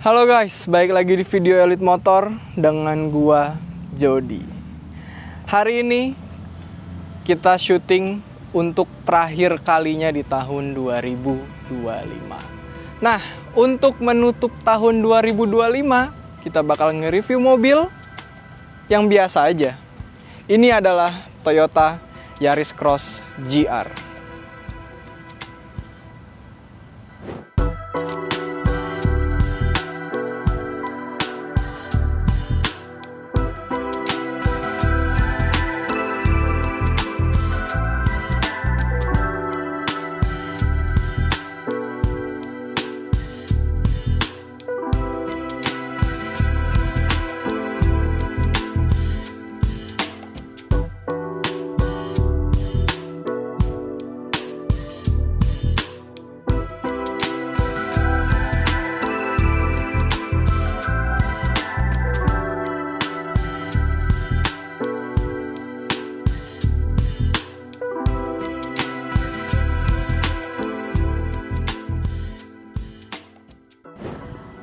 Halo guys, balik lagi di video Elite Motor dengan gua Jody. Hari ini kita syuting untuk terakhir kalinya di tahun 2025. Nah, untuk menutup tahun 2025, kita bakal nge-review mobil yang biasa aja. Ini adalah Toyota Yaris Cross GR.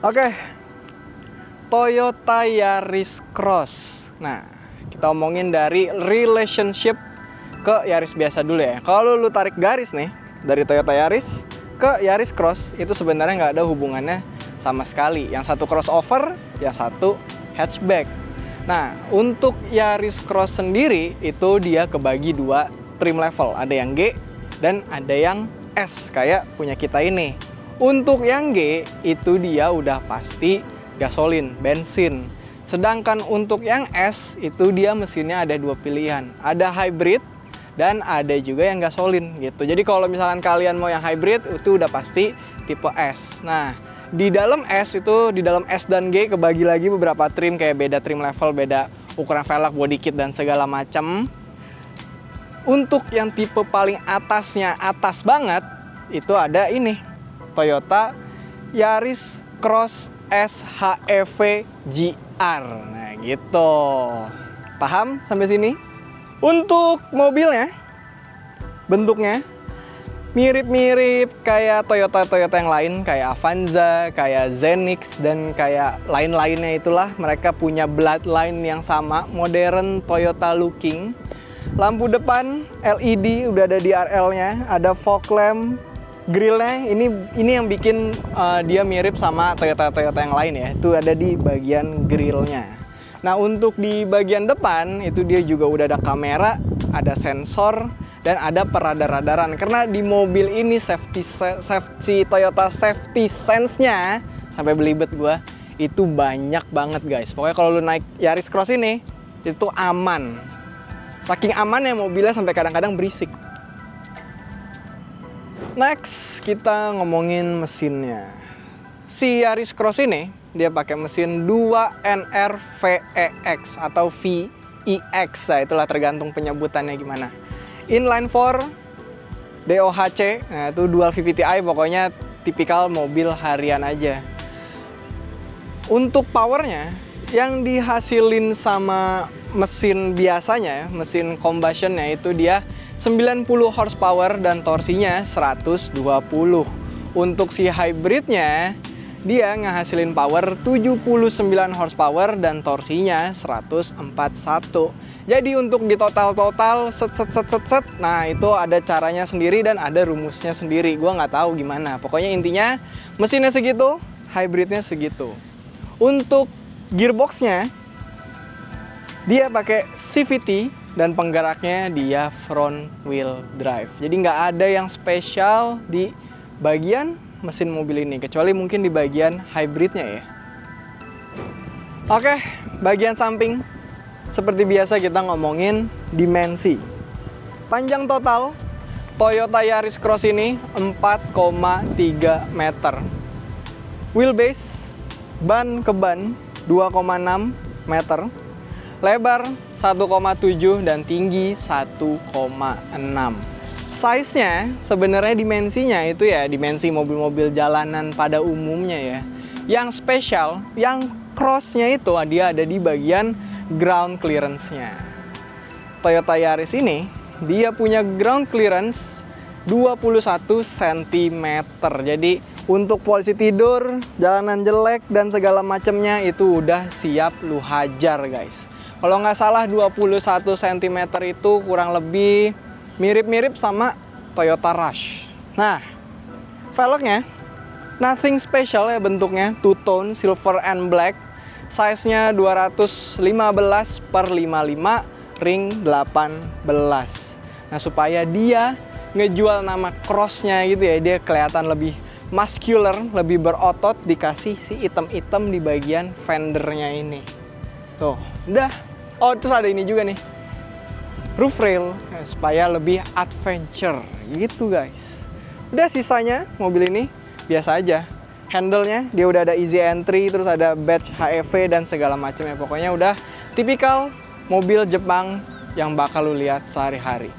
Oke, Toyota Yaris Cross. Nah, kita omongin dari relationship ke Yaris biasa dulu ya. Kalau lu tarik garis nih, dari Toyota Yaris ke Yaris Cross, itu sebenarnya nggak ada hubungannya sama sekali. Yang satu crossover, yang satu hatchback. Nah, untuk Yaris Cross sendiri, itu dia kebagi dua trim level. Ada yang G dan ada yang S, kayak punya kita ini. Untuk yang G itu dia udah pasti gasolin, bensin. Sedangkan untuk yang S itu dia mesinnya ada dua pilihan. Ada hybrid dan ada juga yang gasolin gitu. Jadi kalau misalkan kalian mau yang hybrid itu udah pasti tipe S. Nah, di dalam S itu, di dalam S dan G kebagi lagi beberapa trim, kayak beda trim level, beda ukuran velg, body kit dan segala macam. Untuk yang tipe paling atasnya, atas banget, itu ada ini. Toyota Yaris Cross SHEV GR. Nah gitu. Paham sampai sini? Untuk mobilnya, bentuknya mirip-mirip kayak Toyota yang lain, kayak Avanza, kayak Zenix, dan kayak lain-lainnya itulah. Mereka punya bloodline yang sama, modern Toyota looking. Lampu depan LED udah ada di RL-nya, ada fog lamp. Grillnya ini yang bikin dia mirip sama Toyota yang lain ya. Itu ada di bagian grillnya. Nah, untuk di bagian depan itu dia juga udah ada kamera, ada sensor, dan ada peradar-radaran. Karena di mobil ini safety Toyota safety sense-nya sampai belibet gua itu banyak banget guys. Pokoknya kalau lu naik Yaris Cross ini itu aman. Saking amannya mobilnya sampai kadang-kadang berisik. Next, kita ngomongin mesinnya. Si Yaris Cross ini, dia pakai mesin 2NR VEX atau VEX. Nah, itulah tergantung penyebutannya gimana. Inline 4, DOHC, nah itu dual VVT-i, pokoknya tipikal mobil harian aja. Untuk powernya, yang dihasilin sama mesin biasanya, mesin combustionnya itu dia 90 horsepower dan torsinya 120. Untuk si hybridnya, dia ngehasilin power 79 horsepower dan torsinya 141. Jadi untuk di total set, nah itu ada caranya sendiri dan ada rumusnya sendiri. Gua nggak tahu gimana. Pokoknya intinya mesinnya segitu, hybridnya segitu. Untuk gearboxnya, dia pakai CVT dan penggeraknya dia front wheel drive. Jadi nggak ada yang spesial di bagian mesin mobil ini, kecuali mungkin di bagian hybridnya ya. Oke, bagian samping. Seperti biasa kita ngomongin dimensi. Panjang total Toyota Yaris Cross ini 4,3 meter. Wheelbase, ban ke ban 2,6 meter. Lebar 1,7 dan tinggi 1,6. Size-nya sebenarnya dimensinya itu ya dimensi mobil-mobil jalanan pada umumnya ya. Yang spesial, yang cross-nya itu dia ada di bagian ground clearance-nya. Toyota Yaris ini dia punya ground clearance 21 cm. Jadi Untuk polisi tidur, jalanan jelek dan segala macamnya itu udah siap lu hajar guys. Kalau nggak salah 21 cm itu kurang lebih mirip-mirip sama Toyota Rush. Nah, velgnya nothing special ya bentuknya, two tone silver and black. Size-nya 215 per 55 ring 18. Nah, supaya dia ngejual nama cross-nya gitu ya, dia kelihatan lebih muscular, lebih berotot, dikasih si item-item di bagian fendernya ini. Tuh, udah. Oh, terus ada ini juga nih, roof rail, supaya lebih adventure gitu guys. Udah, sisanya mobil ini biasa aja. Handle-nya dia udah ada easy entry, terus ada badge HEV dan segala macam ya. Pokoknya udah tipikal mobil Jepang yang bakal lu lihat sehari-hari.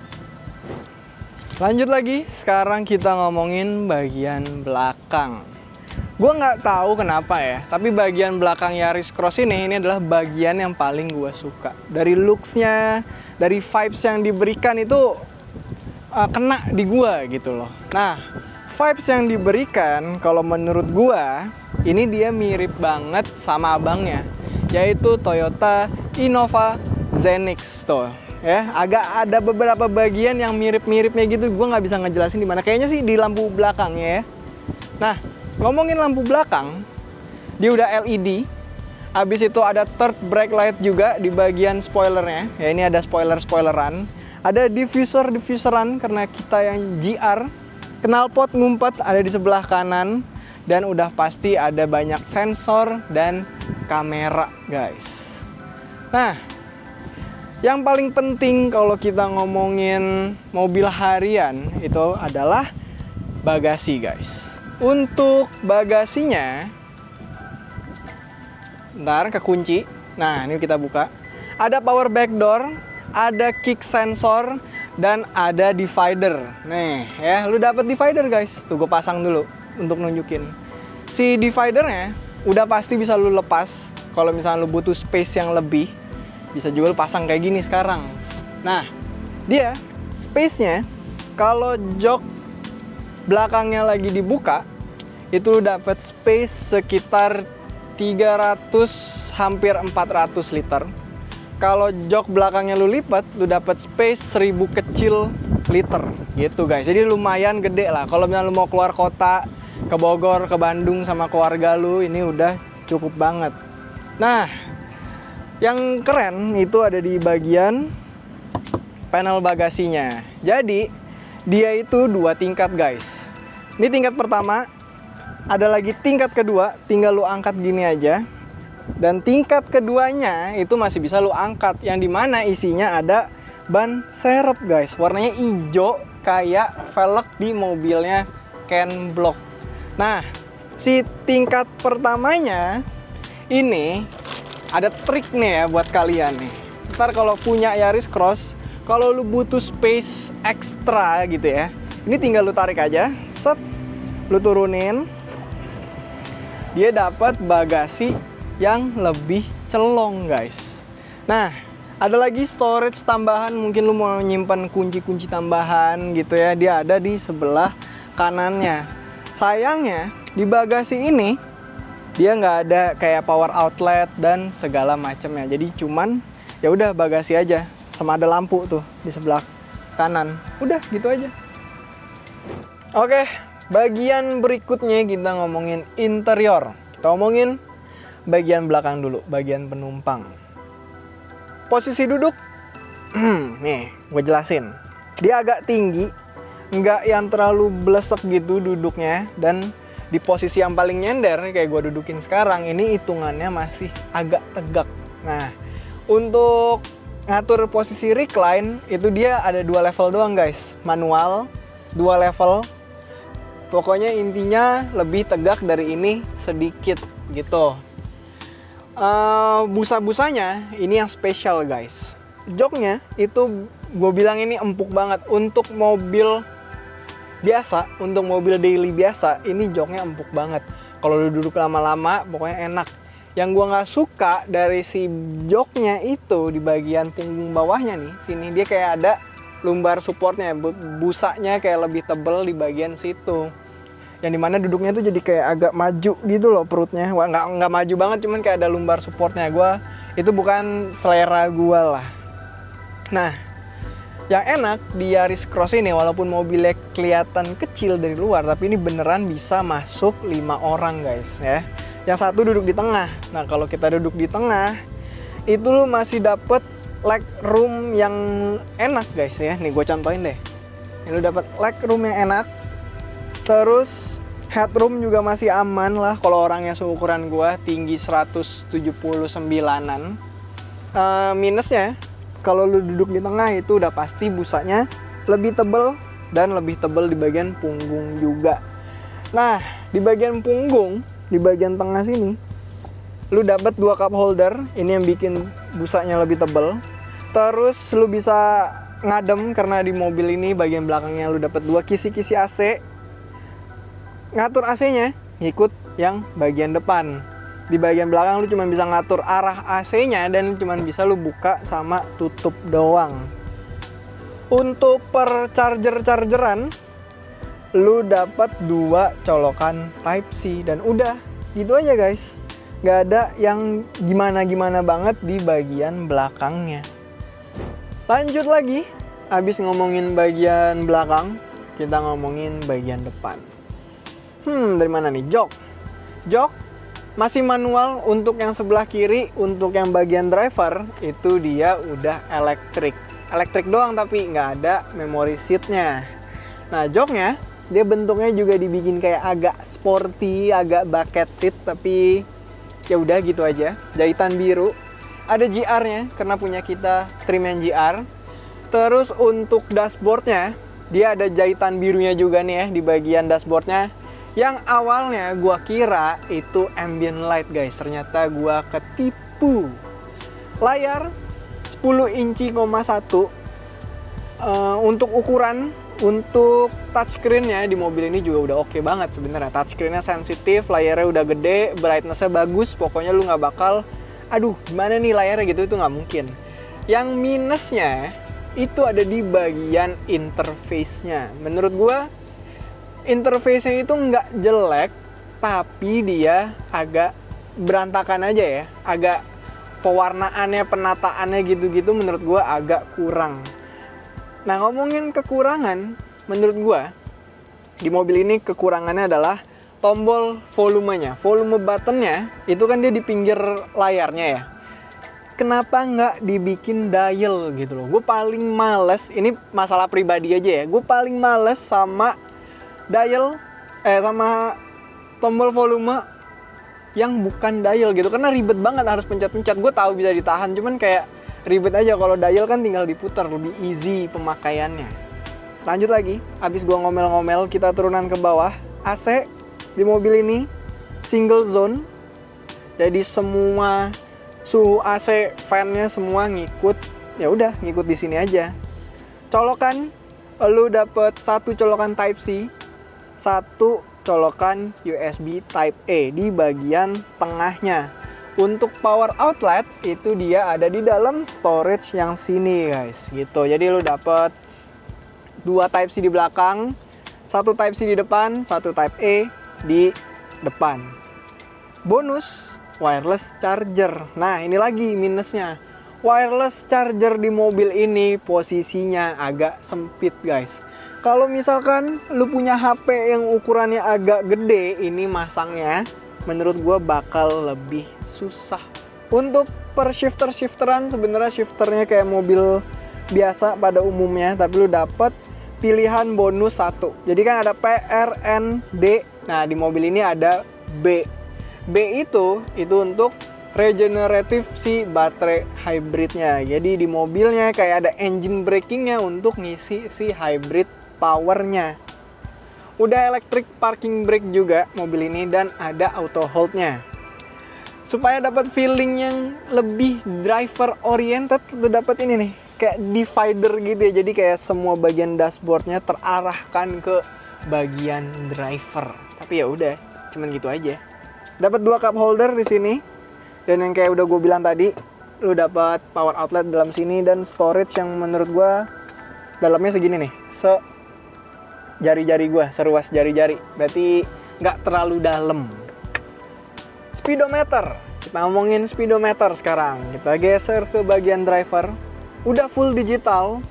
Lanjut lagi, sekarang kita ngomongin bagian belakang. Gue nggak tahu kenapa ya, tapi bagian belakang Yaris Cross ini adalah bagian yang paling gue suka. Dari looks-nya, dari vibes yang diberikan itu kena di gue gitu loh. Nah, vibes yang diberikan kalau menurut gua ini dia mirip banget sama abangnya, yaitu Toyota Innova Zenix tuh ya. Agak ada beberapa bagian yang mirip-miripnya gitu, gua nggak bisa ngejelasin di mana. Kayaknya sih di lampu belakangnya ya. Nah, ngomongin lampu belakang, dia udah LED. Habis itu ada third brake light juga di bagian spoilernya. Ya, ini ada spoileran. Ada diffuseran karena kita yang GR. Knalpot ngumpet ada di sebelah kanan, dan udah pasti ada banyak sensor dan kamera guys. Nah, yang paling penting kalau kita ngomongin mobil harian itu adalah bagasi guys. Untuk bagasinya, ntar kekunci. Nah, ini kita buka. Ada power back door, ada kick sensor, dan ada divider. Nih ya, lu dapet divider guys. Tuh gue pasang dulu untuk nunjukin. Si dividernya udah pasti bisa lu lepas. Kalau misalnya lu butuh space yang lebih, bisa juga lu pasang kayak gini sekarang. Nah, dia space-nya kalau jok belakangnya lagi dibuka, itu lu dapet space sekitar 300 hampir 400 liter. Kalau jok belakangnya lu lipat, lu dapat space 1000 kecil liter gitu guys. Jadi lumayan gede lah. Kalau misalnya lu mau keluar kota, ke Bogor, ke Bandung sama keluarga lu, ini udah cukup banget. Nah, yang keren itu ada di bagian panel bagasinya. Jadi dia itu 2 tingkat guys. Ini tingkat pertama, ada lagi tingkat kedua, tinggal lu angkat gini aja. Dan tingkat keduanya itu masih bisa lu angkat, yang dimana isinya ada ban serep guys, warnanya hijau kayak velg di mobilnya Ken Block. Nah, si tingkat pertamanya ini ada trik nih ya buat kalian nih. Ntar kalau punya Yaris Cross, kalau lu butuh space ekstra gitu ya, ini tinggal lu tarik aja, set, lu turunin, dia dapat bagasi yang lebih celong guys. Nah, ada lagi storage tambahan, mungkin lu mau nyimpan kunci-kunci tambahan gitu ya, dia ada di sebelah kanannya. Sayangnya di bagasi ini dia nggak ada kayak power outlet dan segala macamnya. Jadi cuman ya udah bagasi aja, sama ada lampu tuh di sebelah kanan. Udah gitu aja. Oke, bagian berikutnya kita ngomongin interior. Kita ngomongin bagian belakang dulu, bagian penumpang. Posisi duduk, nih gue jelasin. Dia agak tinggi, nggak yang terlalu blesek gitu duduknya. Dan di posisi yang paling nyender, kayak gue dudukin sekarang, ini hitungannya masih agak tegak. Nah, untuk ngatur posisi recline, itu dia ada 2 level doang guys. Manual, 2 level. Pokoknya intinya lebih tegak dari ini sedikit gitu. Busa-busanya ini yang spesial guys. Joknya itu gue bilang ini empuk banget. Untuk mobil biasa, untuk mobil daily biasa, ini joknya empuk banget. Kalau lu duduk lama-lama pokoknya enak. Yang gue nggak suka dari si joknya itu di bagian punggung bawahnya nih, sini dia kayak ada lumbar supportnya, busanya kayak lebih tebel di bagian situ. yang dimana duduknya tuh jadi kayak agak maju gitu loh perutnya. Wah, nggak maju banget, cuman kayak ada lumbar supportnya. Itu bukan selera gue lah. Nah, yang enak di Yaris Cross ini, walaupun mobilnya kelihatan kecil dari luar, tapi ini beneran bisa masuk 5 orang guys ya. Yang satu duduk di tengah. Nah, kalau kita duduk di tengah, itu lu masih dapet leg room yang enak guys ya. Nih gue contohin deh. Ini lu dapet leg room yang enak. Terus headroom juga masih aman lah kalau orangnya seukuran gue, tinggi 179an. Minusnya, kalau lu duduk di tengah itu udah pasti busanya lebih tebel dan lebih tebel di bagian punggung juga. Nah, di bagian punggung, di bagian tengah sini, lu dapat 2 cup holder. Ini yang bikin busanya lebih tebel. Terus lu bisa ngadem karena di mobil ini bagian belakangnya lu dapat 2 kisi-kisi AC. Ngatur AC-nya ngikut yang bagian depan. Di bagian belakang lu cuma bisa ngatur arah AC-nya dan cuma bisa lu buka sama tutup doang. Untuk per chargeran lu dapat 2 colokan Type C dan udah gitu aja guys. Nggak ada yang gimana-gimana banget di bagian belakangnya. Lanjut lagi, habis ngomongin bagian belakang, kita ngomongin bagian depan. Dari mana nih? Jok masih manual untuk yang sebelah kiri. Untuk yang bagian driver itu dia udah elektrik doang, tapi nggak ada memory seatnya. Nah, joknya dia bentuknya juga dibikin kayak agak sporty, agak bucket seat, tapi ya udah gitu aja. Jahitan biru, ada GR-nya karena punya kita trim yang GR. Terus untuk dashboardnya dia ada jahitan birunya juga nih ya di bagian dashboardnya. Yang awalnya gua kira itu ambient light guys, ternyata gua ketipu. Layar 10 inci, 1. Untuk ukuran, untuk touchscreen-nya di mobil ini juga udah oke banget sebenarnya. Touchscreen-nya sensitif, layarnya udah gede, brightness-nya bagus. Pokoknya lu nggak bakal, aduh gimana nih layarnya gitu, itu nggak mungkin. Yang minusnya itu ada di bagian interface-nya. Menurut gua interface-nya itu nggak jelek, tapi dia agak berantakan aja ya. Agak pewarnaannya, penataannya gitu-gitu menurut gue agak kurang. Nah, ngomongin kekurangan, menurut gue di mobil ini kekurangannya adalah tombol volumenya. Volume buttonnya itu kan dia di pinggir layarnya ya. Kenapa nggak dibikin dial gitu loh? Gue paling males, ini masalah pribadi aja ya. Gue paling males sama sama tombol volume yang bukan dial gitu, karena ribet banget harus pencet-pencet. Gue tahu bisa ditahan, cuman kayak ribet aja. Kalau dial kan tinggal diputar, lebih easy pemakaiannya. Lanjut lagi, habis gue ngomel-ngomel, kita turunan ke bawah. AC di mobil ini single zone, jadi semua suhu AC fan-nya semua ngikut, ya udah ngikut di sini aja. Colokan, lu dapet 1 colokan Type C, 1 colokan USB Type A di bagian tengahnya. Untuk power outlet itu dia ada di dalam storage yang sini guys, gitu. Jadi lu dapet 2 Type C di belakang, 1 Type C di depan, 1 Type A di depan. Bonus wireless charger. Nah, ini lagi minusnya. Wireless charger di mobil ini posisinya agak sempit guys. Kalau misalkan lu punya HP yang ukurannya agak gede, ini masangnya menurut gue bakal lebih susah. Untuk per shifteran sebenarnya shifternya kayak mobil biasa pada umumnya, tapi lu dapet pilihan bonus 1. Jadi kan ada P, R, N, D. Nah, di mobil ini ada B. B itu untuk regeneratif si baterai hybridnya. Jadi di mobilnya kayak ada engine brakingnya untuk ngisi si hybrid powernya. Udah electric parking brake juga mobil ini dan ada auto holdnya. Supaya dapat feeling yang lebih driver oriented, lu dapat ini nih, kayak divider gitu ya. Jadi kayak semua bagian dashboardnya terarahkan ke bagian driver. Tapi ya udah, cuman gitu aja. Dapat 2 cup holder di sini. Dan yang kayak udah gue bilang tadi, lu dapat power outlet dalam sini dan storage yang menurut gue dalamnya segini nih. jari-jari gue, seruas jari-jari. Berarti nggak terlalu dalam. Speedometer. Kita ngomongin speedometer sekarang. Kita geser ke bagian driver. Udah full digital.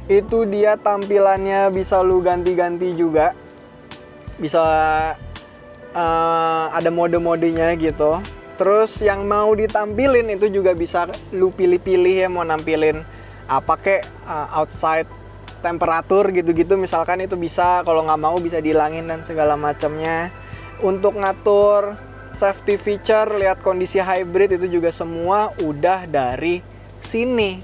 Itu dia tampilannya bisa lu ganti-ganti juga. Bisa ada mode-modenya gitu. Terus yang mau ditampilin itu juga bisa lu pilih-pilih ya, mau nampilin apa kek, outside temperatur gitu-gitu misalkan, itu bisa. Kalau nggak mau bisa dihilangin dan segala macamnya. Untuk ngatur safety feature, lihat kondisi hybrid, itu juga semua udah dari sini.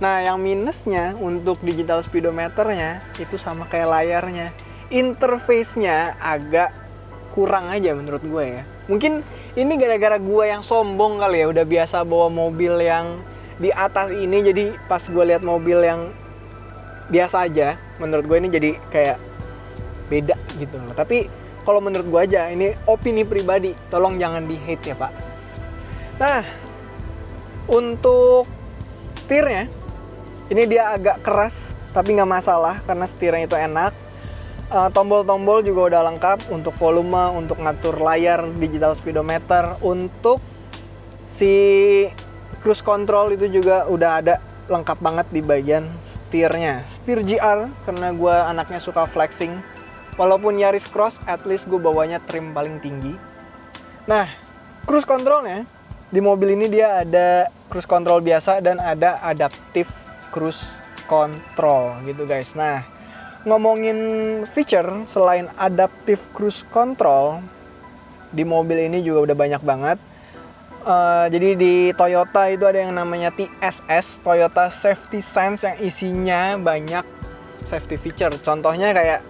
Nah, yang minusnya untuk digital speedometernya itu sama kayak layarnya, interface-nya agak kurang aja menurut gue ya. Mungkin ini gara-gara gue yang sombong kali ya, udah biasa bawa mobil yang di atas ini, jadi pas gue lihat mobil yang biasa aja, menurut gue ini jadi kayak beda gitu loh. Tapi kalau menurut gue aja, ini opini pribadi, tolong jangan di-hate ya Pak. Nah, untuk setirnya, ini dia agak keras, tapi nggak masalah karena setirnya itu enak. Tombol-tombol juga udah lengkap untuk volume, untuk ngatur layar digital speedometer. Untuk si cruise control itu juga udah ada lengkap banget di bagian setirnya. Setir GR, karena gue anaknya suka flexing. Walaupun Yaris Cross, at least gue bawanya trim paling tinggi. Nah, cruise controlnya, di mobil ini dia ada cruise control biasa dan ada adaptive cruise control gitu guys. Nah, ngomongin feature selain adaptive cruise control, di mobil ini juga udah banyak banget. Jadi di Toyota itu ada yang namanya TSS, Toyota Safety Sense, yang isinya banyak safety feature. Contohnya kayak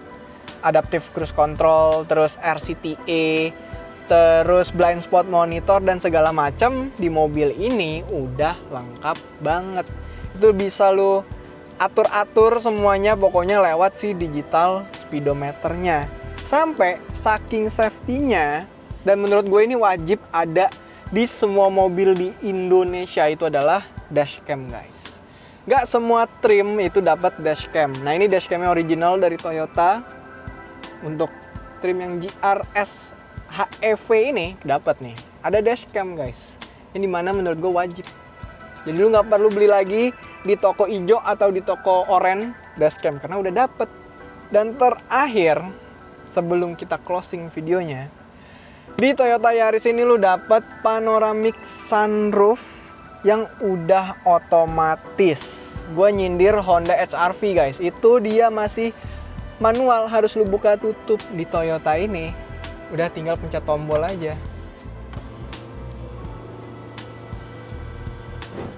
adaptive cruise control, terus RCTA, terus blind spot monitor dan segala macam. Di mobil ini udah lengkap banget. Itu bisa lu atur-atur semuanya pokoknya lewat si digital speedometernya. Sampai saking safety-nya, dan menurut gue ini wajib ada di semua mobil di Indonesia, itu adalah dashcam guys. Gak semua trim itu dapat dashcam. Nah, ini dashcamnya original dari Toyota. Untuk trim yang GRS HEV ini dapat nih, ada dashcam guys. Ini dimana menurut gue wajib. Jadi lu nggak perlu beli lagi di toko hijau atau di toko oranye dashcam karena udah dapet. Dan terakhir, sebelum kita closing videonya, di Toyota Yaris ini lu dapet panoramic sunroof yang udah otomatis. Gue nyindir Honda HR-V guys, itu dia masih manual, harus lu buka tutup. Di Toyota ini udah tinggal pencet tombol aja.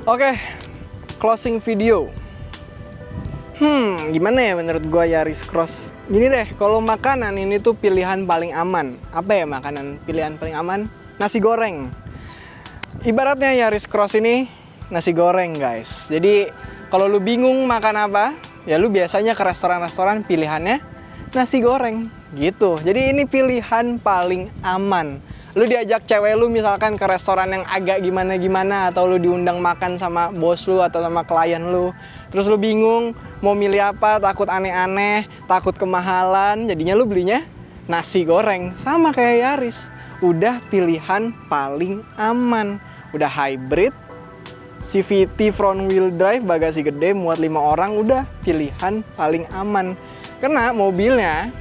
Oke, closing video. Gimana ya menurut gua Yaris Cross? Gini deh, kalau makanan ini tuh pilihan paling aman. Apa ya makanan pilihan paling aman? Nasi goreng. Ibaratnya Yaris Cross ini nasi goreng guys. Jadi kalau lu bingung makan apa, ya lu biasanya ke restoran-restoran pilihannya nasi goreng gitu. Jadi ini pilihan paling aman. Lu diajak cewek lu misalkan ke restoran yang agak gimana-gimana, atau lu diundang makan sama bos lu atau sama klien lu, terus lu bingung mau milih apa, takut aneh-aneh, takut kemahalan, jadinya lu belinya nasi goreng. Sama kayak Yaris, udah pilihan paling aman. Udah hybrid, CVT front wheel drive, bagasi gede, muat 5 orang, udah pilihan paling aman. Karena mobilnya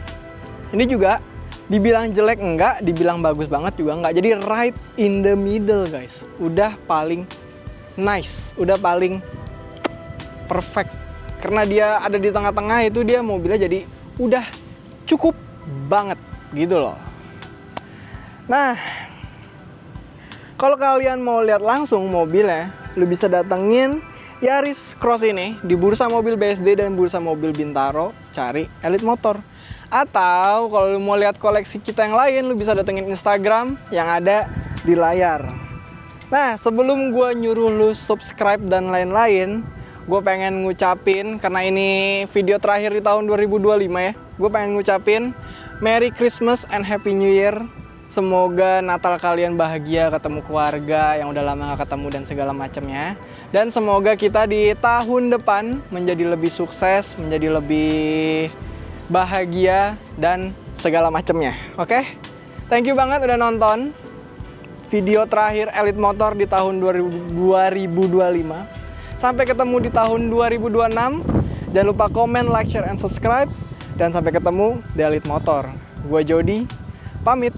ini juga dibilang jelek enggak, dibilang bagus banget juga enggak. Jadi right in the middle guys. Udah paling nice, udah paling perfect. Karena dia ada di tengah-tengah, itu dia mobilnya jadi udah cukup banget gitu loh. Nah, kalau kalian mau lihat langsung mobilnya, lu bisa datengin Yaris Cross ini di Bursa Mobil BSD dan Bursa Mobil Bintaro, cari Elite Motor. Atau kalau lu mau lihat koleksi kita yang lain, lu bisa datengin Instagram yang ada di layar. Nah, sebelum gue nyuruh lu subscribe dan lain-lain, gue pengen ngucapin, karena ini video terakhir di tahun 2025 ya, gue pengen ngucapin Merry Christmas and Happy New Year. Semoga Natal kalian bahagia, ketemu keluarga yang udah lama gak ketemu dan segala macamnya. Dan semoga kita di tahun depan menjadi lebih sukses, menjadi lebih bahagia, dan segala macemnya. Oke? Thank you banget udah nonton video terakhir Elite Motor di tahun 2025. Sampai ketemu di tahun 2026. Jangan lupa komen, like, share, and subscribe. Dan sampai ketemu di Elite Motor. Gue Jody, pamit.